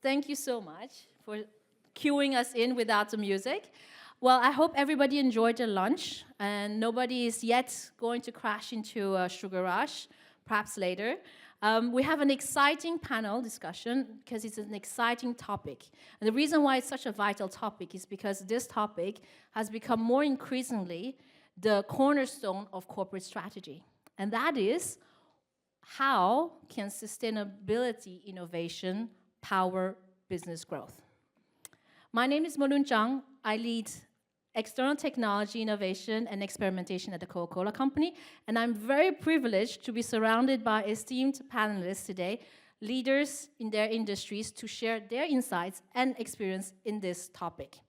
Thank you so much for cueing us in without the music. Well, I hope everybody enjoyed their lunch and nobody is yet going to crash into a sugar rush, perhaps later. We have an exciting panel discussion because it's an exciting topic. And the reason why it's such a vital topic is because this topic has become more increasingly the cornerstone of corporate strategy. And that is, how can sustainability innovation power business growth? My name is Molun Zhang. I lead external technology, innovation, and experimentation at the Coca-Cola Company, and I'm very privileged to be surrounded by esteemed panelists today, leaders in their industries, to share their insights and experience in this topic.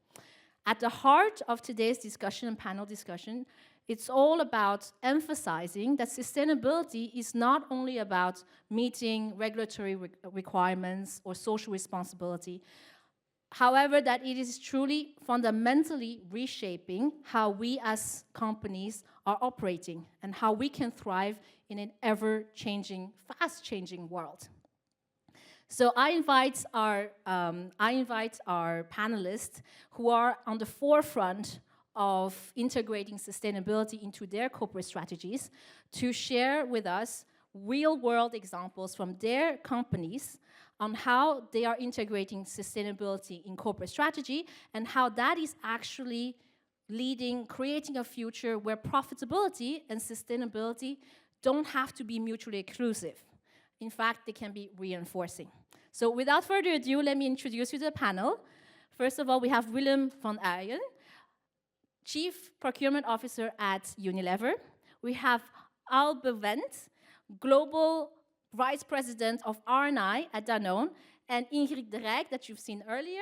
At the heart of today's discussion and panel discussion, it's all about emphasizing that sustainability is not only about meeting regulatory requirements or social responsibility, however, that it is truly fundamentally reshaping how we as companies are operating and how we can thrive in an ever-changing, fast-changing world. So I invite our panelists who are on the forefront of integrating sustainability into their corporate strategies to share with us real-world examples from their companies on how they are integrating sustainability in corporate strategy and how that is actually creating a future where profitability and sustainability don't have to be mutually exclusive. In fact, they can be reinforcing. So without further ado, let me introduce you to the panel. First of all, we have Willem van Uyen, Chief Procurement Officer at Unilever. We have Al Bevent, Global Vice President of R&I at Danone, and Ingrid de Rijk, that you've seen earlier,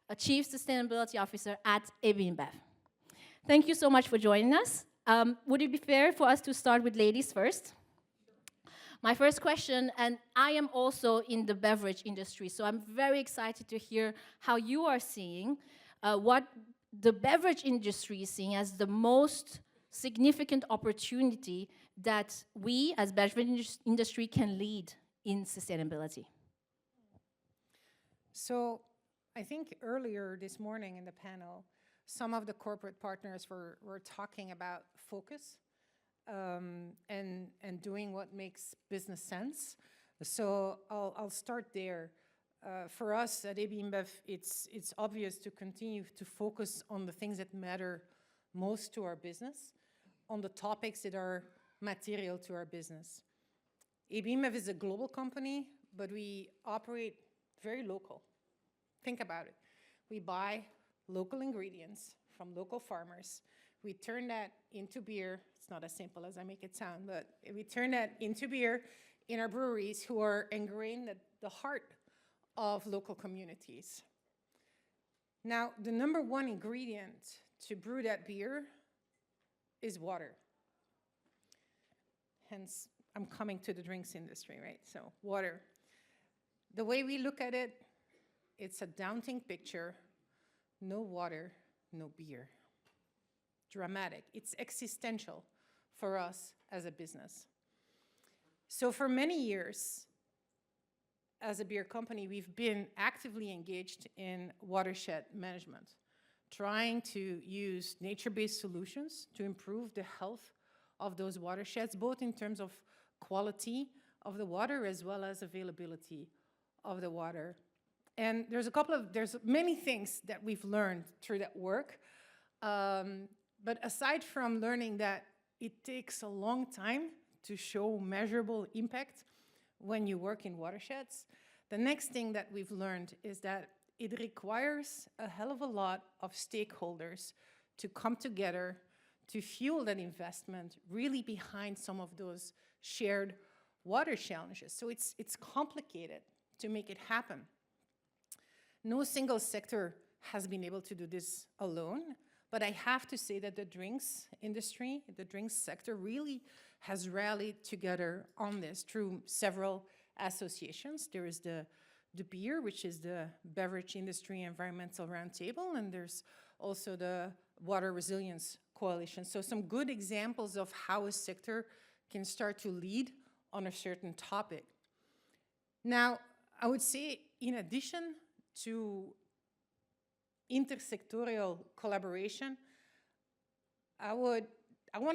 a Chief Sustainability Officer at AB InBev. Thank you so much for joining us. Would it be fair for us to start with ladies first? My first question, and I am also in the beverage industry, so I'm very excited to hear how you are seeing what the beverage industry is seeing as the most significant opportunity that we as beverage industry can lead in sustainability. So I think earlier this morning in the panel, some of the corporate partners were talking about focus and doing what makes business sense. So I'll start there. For us at AB InBev, it's obvious to continue to focus on the things that matter most to our business, on the topics that are material to our business. AB InBev is a global company, but we operate very local. Think about it. We buy local ingredients from local farmers. We turn that into beer. It's not as simple as I make it sound, but we turn that into beer in our breweries who are ingrained at the heart of local communities. Now, the number one ingredient to brew that beer is water. Hence, I'm coming to the drinks industry, right? So, water. The way we look at it, it's a daunting picture. No water, no beer. Dramatic. It's existential for us as a business. So for many years, as a beer company, we've been actively engaged in watershed management, trying to use nature-based solutions to improve the health of those watersheds, both in terms of quality of the water as well as availability of the water. And there's many things that we've learned through that work. But aside from learning that it takes a long time to show measurable impact when you work in watersheds, the next thing that we've learned is that it requires a hell of a lot of stakeholders to come together to fuel that investment really behind some of those shared water challenges. So it's complicated to make it happen. No single sector has been able to do this alone, but I have to say that the drinks industry, the drinks sector really has rallied together on this through several associations. There is the beer, which is the Beverage Industry Environmental Roundtable, and there's also the Water Resilience Coalition. So some good examples of how a sector can start to lead on a certain topic. Now, I would say, in addition to intersectorial collaboration, I want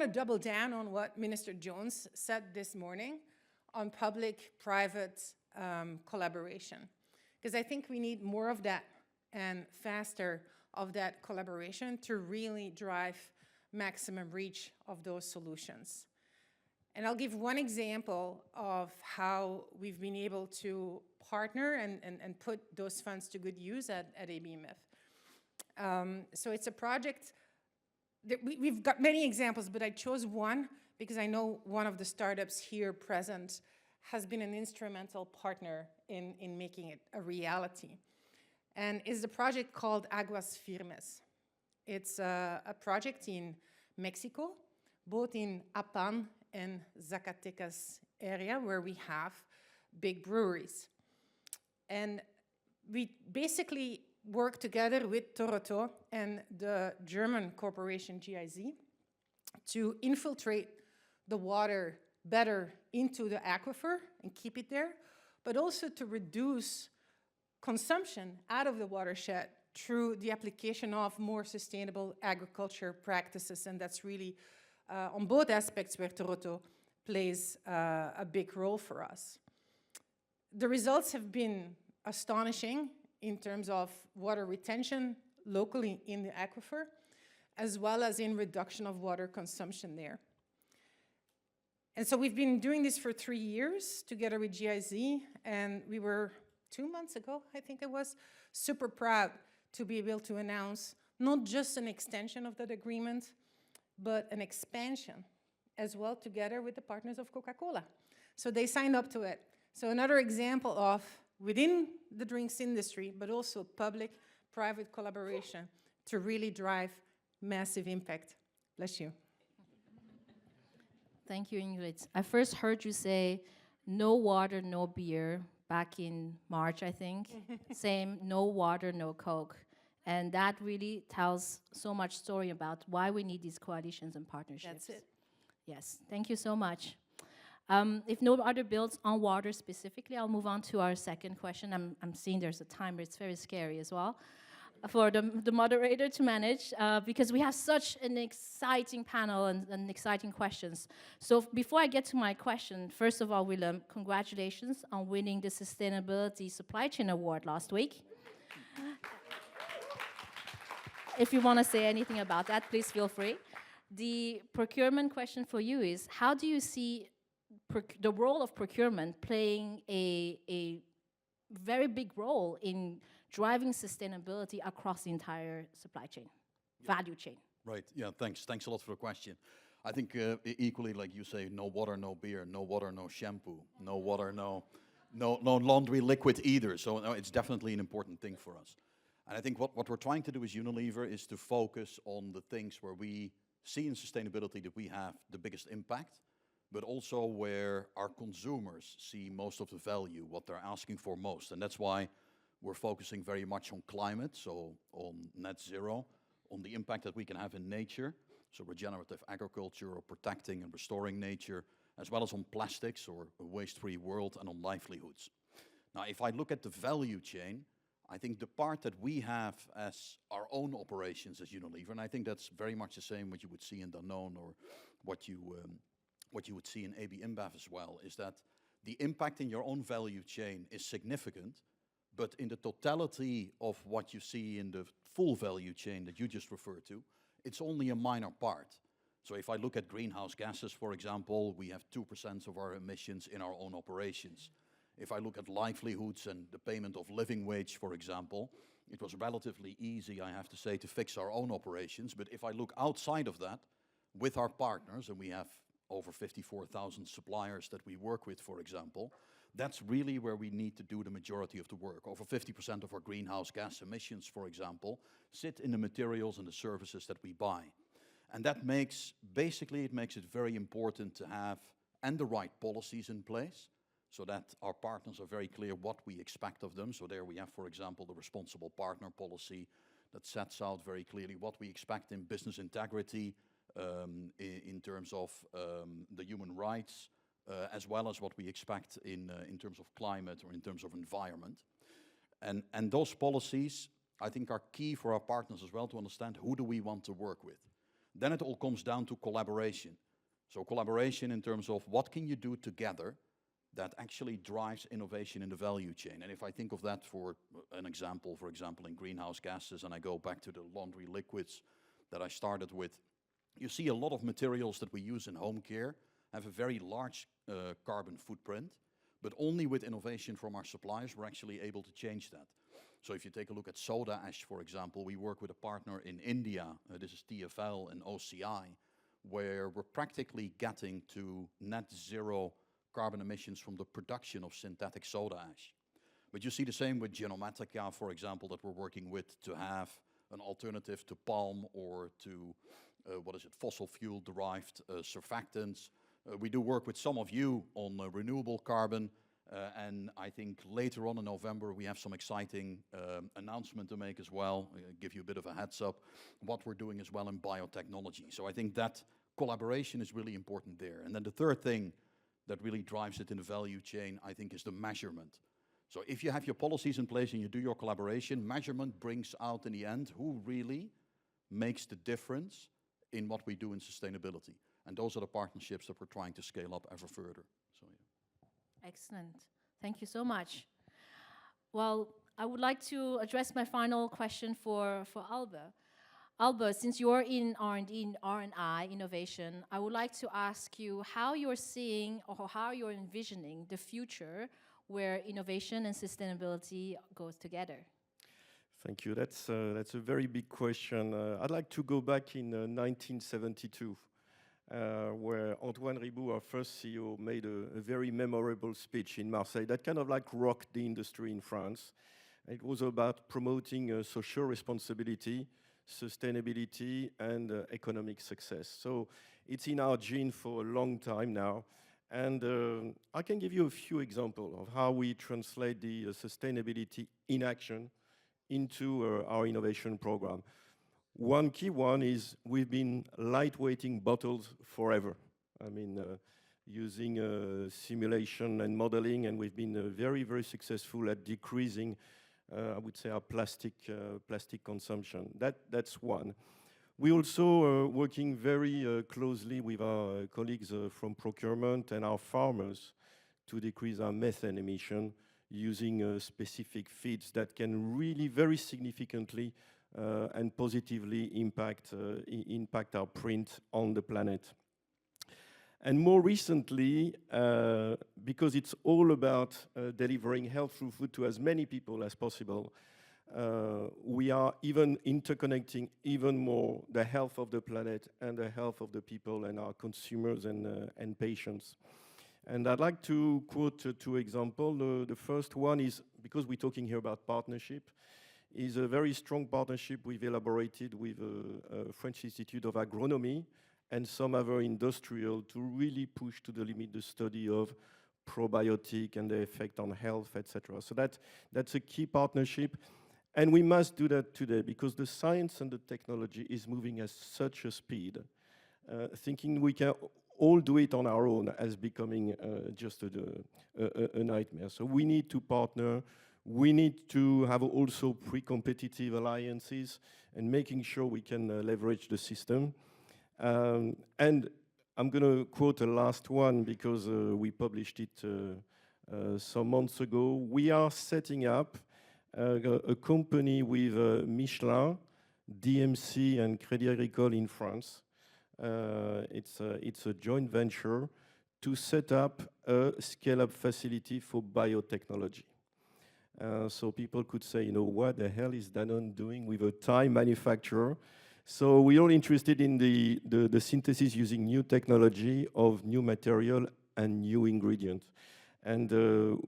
to double down on what Minister Jones said this morning on public-private collaboration, because I think we need more of that and faster of that collaboration to really drive maximum reach of those solutions. And I'll give one example of how we've been able to partner and put those funds to good use at ABMF. So it's a project that we've got many examples, but I chose one because I know one of the startups here present has been an instrumental partner in making it a reality. And it's a project called Aguas Firmes. It's a project in Mexico, both in Apan and Zacatecas area, where we have big breweries. And we basically work together with Toronto and the German corporation GIZ to infiltrate the water better into the aquifer and keep it there, but also to reduce consumption out of the watershed through the application of more sustainable agriculture practices. And that's really on both aspects where Toronto plays a big role for us. The results have been astonishing in terms of water retention locally in the aquifer, as well as in reduction of water consumption there. And so we've been doing this for 3 years together with GIZ, and we were 2 months ago, I think it was, super proud to be able to announce not just an extension of that agreement, but an expansion as well together with the partners of Coca-Cola. So they signed up to it. So another example of within the drinks industry, but also public-private collaboration to really drive massive impact. Bless you. Thank you, Ingrid. I first heard you say, no water, no beer, back in March, I think. Same, no water, no Coke. And that really tells so much story about why we need these coalitions and partnerships. That's it. Yes, thank you so much. If no other builds on water specifically, I'll move on to our second question. I'm seeing there's a timer. It's very scary as well for the moderator to manage because we have such an exciting panel and exciting questions. So before I get to my question, first of all, Willem, congratulations on winning the Sustainability Supply Chain Award last week. If you want to say anything about that, please feel free. The procurement question for you is, how do you see the role of procurement playing a very big role in driving sustainability across the entire supply chain, value chain? Right, yeah, thanks. Thanks a lot for the question. I think equally, like you say, no water, no beer, no water, no shampoo, no water, no laundry liquid either. So no, it's definitely an important thing for us. And I think what we're trying to do as Unilever is to focus on the things where we see in sustainability that we have the biggest impact, but also where our consumers see most of the value, what they're asking for most. And that's why we're focusing very much on climate, so on net zero, on the impact that we can have in nature, so regenerative agriculture or protecting and restoring nature, as well as on plastics or a waste-free world and on livelihoods. Now, if I look at the value chain, I think the part that we have as our own operations as Unilever, and I think that's very much the same what you would see in Danone or what you would see in AB InBev as well, is that the impact in your own value chain is significant, but in the totality of what you see in the full value chain that you just referred to, it's only a minor part. So if I look at greenhouse gases, for example, we have 2% of our emissions in our own operations. If I look at livelihoods and the payment of living wage, for example, it was relatively easy, I have to say, to fix our own operations. But if I look outside of that, with our partners, and we have over 54,000 suppliers that we work with, for example, that's really where we need to do the majority of the work. Over 50% of our greenhouse gas emissions, for example, sit in the materials and the services that we buy. And that makes, basically, it makes it very important to have and the right policies in place, so that our partners are very clear what we expect of them. So there we have, for example, the responsible partner policy that sets out very clearly what we expect in business integrity, in terms of the human rights, as well as what we expect in terms of climate or in terms of environment. And those policies, I think, are key for our partners as well to understand who do we want to work with. Then it all comes down to collaboration. So collaboration in terms of what can you do together that actually drives innovation in the value chain. And if I think of that for an example, for example, in greenhouse gases, and I go back to the laundry liquids that I started with, you see a lot of materials that we use in home care have a very large carbon footprint, but only with innovation from our suppliers, we're actually able to change that. So if you take a look at soda ash, for example, we work with a partner in India, this is TFL and OCI, where we're practically getting to net zero carbon emissions from the production of synthetic soda ash. But you see the same with Genomatica, for example, that we're working with to have an alternative to palm or to, fossil fuel derived surfactants. We do work with some of you on renewable carbon, and I think later on in November we have some exciting announcement to make as well, give you a bit of a heads up, what we're doing as well in biotechnology. So I think that collaboration is really important there. And then the third thing that really drives it in the value chain, I think, is the measurement. So if you have your policies in place and you do your collaboration, measurement brings out in the end who really makes the difference in what we do in sustainability. And those are the partnerships that we're trying to scale up ever further. So, yeah. Excellent. Thank you so much. Well, I would like to address my final question for Alba. Alba, since you're in R&I, innovation, I would like to ask you how you're seeing or how you're envisioning the future where innovation and sustainability goes together. Thank you. That's a very big question. I'd like to go back in 1972, where Antoine Riboud, our first CEO, made a very memorable speech in Marseille that kind of like rocked the industry in France. It was about promoting social responsibility, sustainability, and economic success. So it's in our gene for a long time now. And I can give you a few examples of how we translate the sustainability in action into our innovation program. One key one is we've been lightweighting bottles forever. I mean, using simulation and modeling, and we've been very, very successful at decreasing, I would say, our plastic consumption. That's one. We also working very closely with our colleagues from procurement and our farmers to decrease our methane emission using specific feeds that can really very significantly and positively impact our print on the planet. And more recently, because it's all about delivering healthful food to as many people as possible, we are even interconnecting even more the health of the planet and the health of the people and our consumers and patients. And I'd like to quote two examples. The first one is, because we're talking here about partnership, is a very strong partnership we've elaborated with French Institute of Agronomy and some other industrial to really push to the limit the study of probiotic and the effect on health, etc. So that's a key partnership. And we must do that today because the science and the technology is moving at such a speed. Thinking we can all do it on our own as becoming just a nightmare. So we need to partner. We need to have also pre-competitive alliances and making sure we can leverage the system. And I'm going to quote a last one because we published it some months ago. We are setting up a company with Michelin, DMC, and Crédit Agricole in France. It's a joint venture to set up a scale-up facility for biotechnology. So people could say, you know, what the hell is Danone doing with a Thai manufacturer? So we're all interested in the synthesis using new technology of new material and new ingredients. And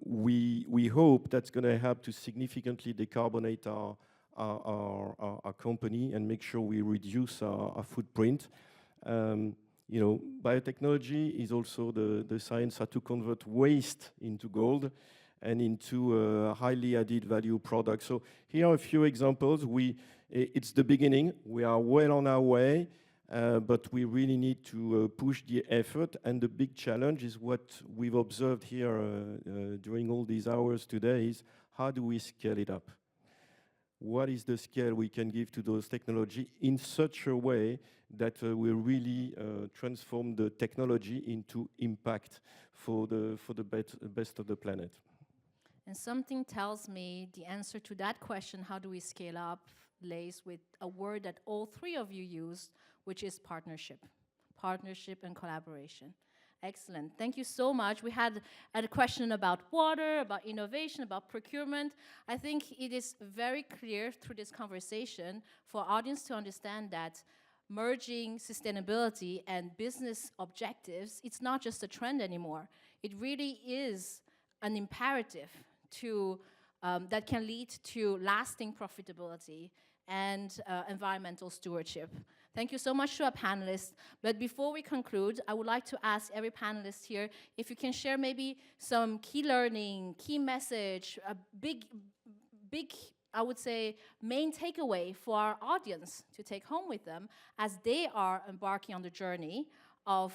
we hope that's going to help to significantly decarbonate our company and make sure we reduce our footprint. You know, biotechnology is also the science how to convert waste into gold and into highly added value products. So here are a few examples. It's the beginning. We are well on our way, but we really need to push the effort. And the big challenge is what we've observed here during all these hours today is how do we scale it up? What is the scale we can give to those technology in such a way that will really transform the technology into impact for the best of the planet? And something tells me the answer to that question, how do we scale up, lays with a word that all three of you used, which is partnership. Partnership and collaboration. Excellent. Thank you so much. We had a question about water, about innovation, about procurement. I think it is very clear through this conversation for our audience to understand that merging sustainability and business objectives, it's not just a trend anymore. It really is an imperative to, that can lead to lasting profitability and environmental stewardship. Thank you so much to our panelists. But before we conclude, I would like to ask every panelist here if you can share maybe some key learning, key message, a big, I would say, main takeaway for our audience to take home with them as they are embarking on the journey of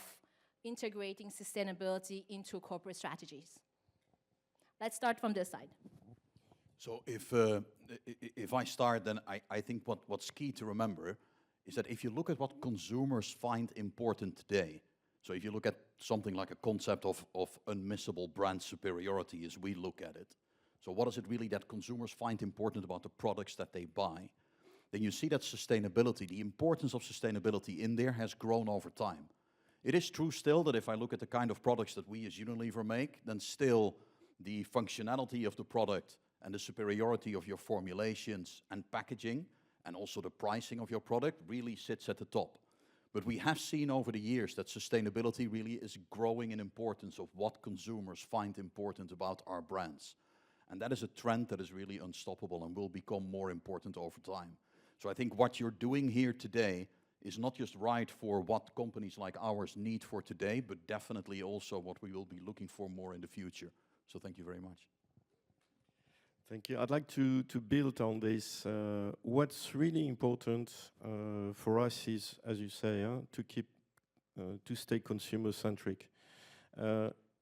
integrating sustainability into corporate strategies. Let's start from this side. So if I start, then I think what's key to remember is that if you look at what consumers find important today, so if you look at something like a concept of unmissable brand superiority as we look at it, so what is it really that consumers find important about the products that they buy, then you see that sustainability, the importance of sustainability in there has grown over time. It is true still that if I look at the kind of products that we as Unilever make, then still the functionality of the product and the superiority of your formulations and packaging, and also the pricing of your product really sits at the top. But we have seen over the years that sustainability really is growing in importance of what consumers find important about our brands. And that is a trend that is really unstoppable and will become more important over time. So I think what you're doing here today is not just right for what companies like ours need for today, but definitely also what we will be looking for more in the future. So thank you very much. Thank you. I'd like to build on this. What's really important for us is, as you say, to stay consumer-centric.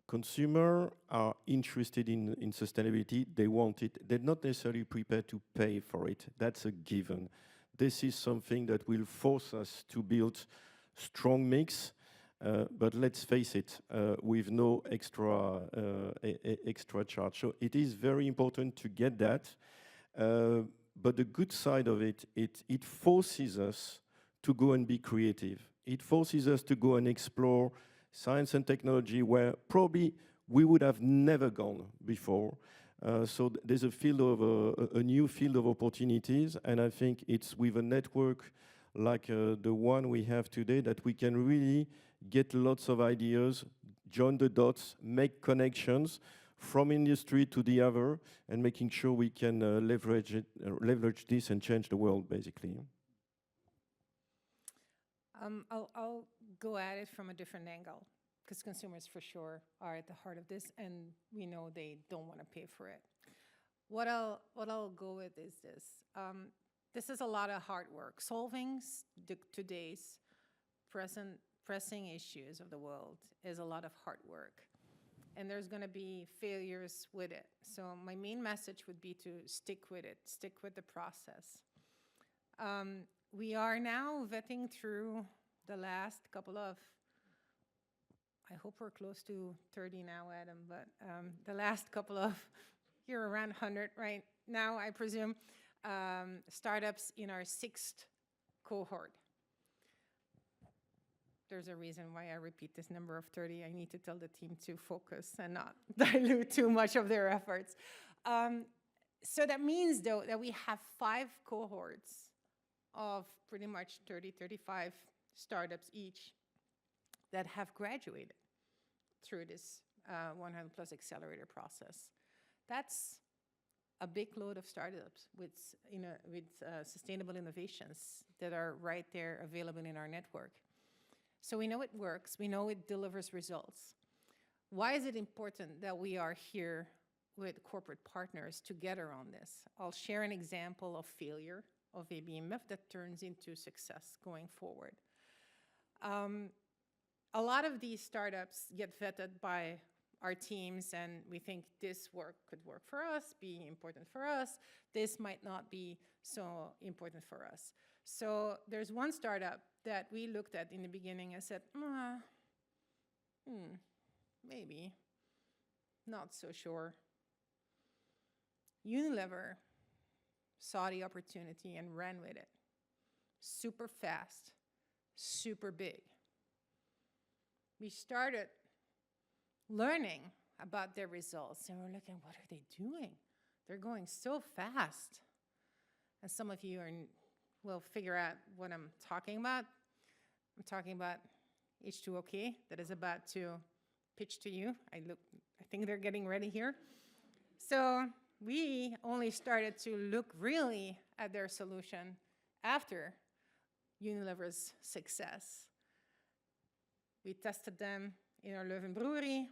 Consumers are interested in sustainability. They want it. They're not necessarily prepared to pay for it. That's a given. This is something that will force us to build strong mix. But let's face it, with no extra charge. So it is very important to get that. But the good side of it, it forces us to go and be creative. It forces us to go and explore science and technology where probably we would have never gone before. So there's a field of a new field of opportunities, and I think it's with a network like the one we have today that we can really get lots of ideas, join the dots, make connections from industry to the other, and making sure we can leverage this and change the world, basically. I'll go at it from a different angle, because consumers for sure are at the heart of this, and we know they don't want to pay for it. What I'll go with is this. This is a lot of hard work. Solving today's pressing issues of the world is a lot of hard work. And there's going to be failures with it. So my main message would be to stick with it, stick with the process. We are now vetting through the last couple of, I hope we're close to 30 now, Adam, but the last couple of, you're around 100 right now, I presume, startups in our 6th cohort. There's a reason why I repeat this number of 30. I need to tell the team to focus and not dilute too much of their efforts. So that means, though, that we have 5 cohorts of pretty much 30, 35 startups each that have graduated through this 100 Plus Accelerator process. That's a big load of startups with sustainable innovations that are right there available in our network. So we know it works. We know it delivers results. Why is it important that we are here with corporate partners together on this? I'll share an example of failure of ABMF that turns into success going forward. A lot of these startups get vetted by our teams and we think this work could work for us, be important for us. This might not be so important for us. So there's one startup that we looked at in the beginning and said, maybe, not so sure. Unilever saw the opportunity and ran with it. Super fast, super big. We started learning about their results and we're looking, what are they doing? They're going so fast. And some of you will figure out what I'm talking about. I'm talking about H2OK that is about to pitch to you. I think they're getting ready here. So we only started to look really at their solution after Unilever's success. We tested them in our Leuven brewery,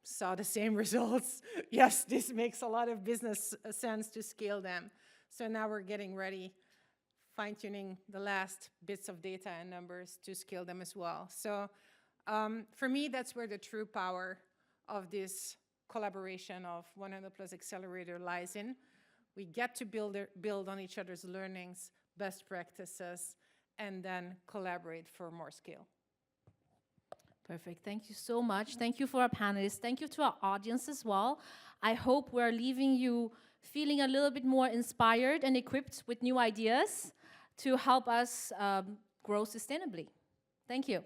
saw the same results. Yes, this makes a lot of business sense to scale them. So now we're getting ready, fine-tuning the last bits of data and numbers to scale them as well. So for me, that's where the true power of this collaboration of 100 Plus Accelerator lies in. We get to build on each other's learnings, best practices, and then collaborate for more scale. Perfect. Thank you so much. Thank you for our panelists. Thank you to our audience as well. I hope we're leaving you feeling a little bit more inspired and equipped with new ideas to help us grow sustainably. Thank you.